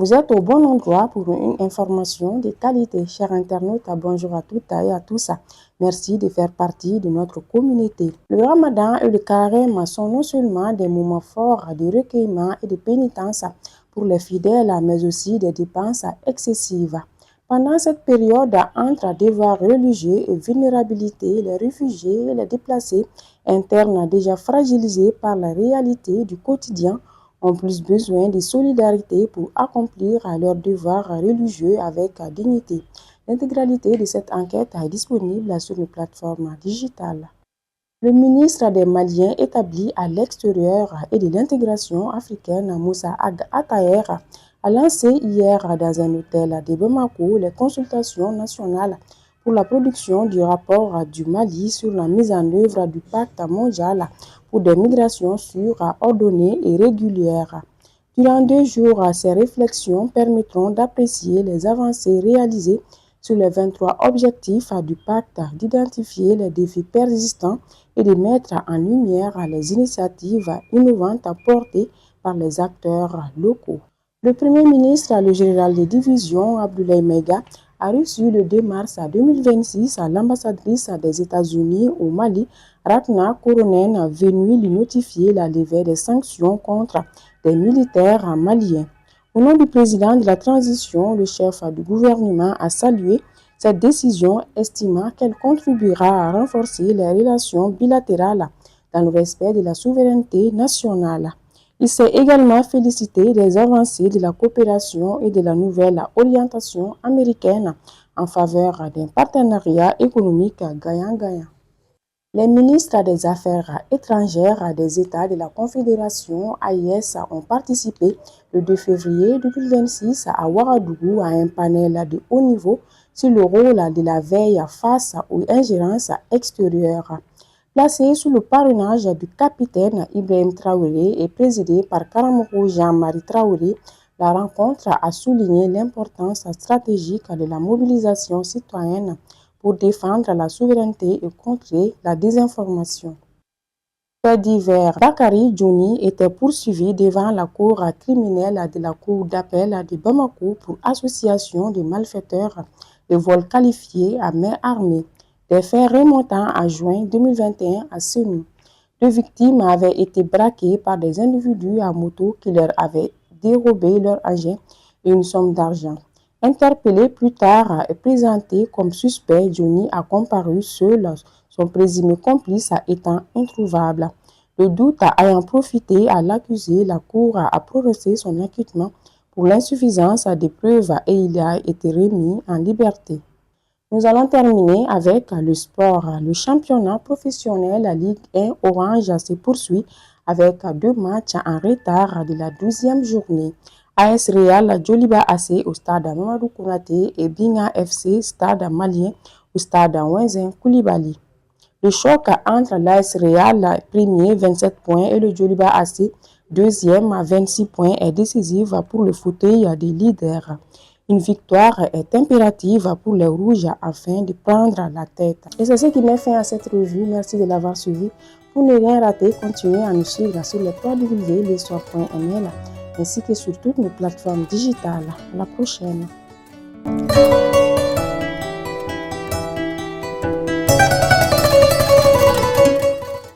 Vous êtes au bon endroit pour une information de qualité. Chers internautes, bonjour à toutes et à tous. Merci de faire partie de notre communauté. Le Ramadan et le Carême sont non seulement des moments forts de recueillement et de pénitence pour les fidèles, mais aussi des dépenses excessives. Pendant cette période, entre devoirs religieux et vulnérabilité, les réfugiés et les déplacés internes déjà fragilisés par la réalité du quotidien ont plus besoin de solidarité pour accomplir leurs devoirs religieux avec dignité. L'intégralité de cette enquête est disponible sur une plateforme digitale. Le ministre des Maliens établi à l'extérieur et de l'intégration africaine, Moussa Attaher, a lancé hier dans un hôtel de Bamako les consultations nationales pour la production du rapport du Mali sur la mise en œuvre du pacte mondial pour des migrations sûres, ordonnées et régulières. Durant 2 jours, ces réflexions permettront d'apprécier les avancées réalisées sur les 23 objectifs du pacte, d'identifier les défis persistants et de mettre en lumière les initiatives innovantes portées par les acteurs locaux. Le Premier ministre, le général de division Abdoulaye Mega, a reçu le 2 mars 2026 l'ambassadrice des États-Unis au Mali, Ratna Koronen, venue lui notifier la levée des sanctions contre des militaires maliens. Au nom du président de la transition, le chef du gouvernement a salué cette décision, estimant qu'elle contribuera à renforcer les relations bilatérales dans le respect de la souveraineté nationale. Il s'est également félicité des avancées de la coopération et de la nouvelle orientation américaine en faveur d'un partenariat économique gagnant-gagnant. Les ministres des Affaires étrangères des États de la Confédération AIS ont participé le 2 février 2026 à Ouagadougou à un panel de haut niveau sur le rôle de la veille face aux ingérences extérieures. Placé sous le parrainage du capitaine Ibrahim Traoré et présidé par Karamoko Jean-Marie Traoré, la rencontre a souligné l'importance stratégique de la mobilisation citoyenne pour défendre la souveraineté et contrer la désinformation. Fait divers, Bakary Djouni était poursuivi devant la cour criminelle de la cour d'appel de Bamako pour association de malfaiteurs de vol qualifié à main armée. Des faits remontant à juin 2021 à Sénou. 2 victimes avaient été braquées par des individus à moto qui leur avaient dérobé leur engin et une somme d'argent. Interpellé plus tard et présenté comme suspect, Johnny a comparu seul, son présumé complice étant introuvable. Le doute ayant profité à l'accusé, la Cour a prononcé son acquittement pour l'insuffisance des preuves et il a été remis en liberté. Nous allons terminer avec le sport. Le championnat professionnel, la Ligue 1 Orange se poursuit avec 2 matchs en retard de la 12e journée. AS Real Djoliba AC au stade Mamadou Kounaté et Binga FC stade malien au stade Wenzen Koulibaly. Le choc entre l'AS Real, premier 27 points, et le Djoliba AC, deuxième à 26 points, est décisif pour le fauteuil des leaders. Une victoire est impérative pour les Rouges afin de prendre la tête. Et c'est ce qui met fin à cette revue. Merci de l'avoir suivi. Pour ne rien rater, continuez à nous suivre sur les www.lessoirs.ml ainsi que sur toutes nos plateformes digitales. À la prochaine.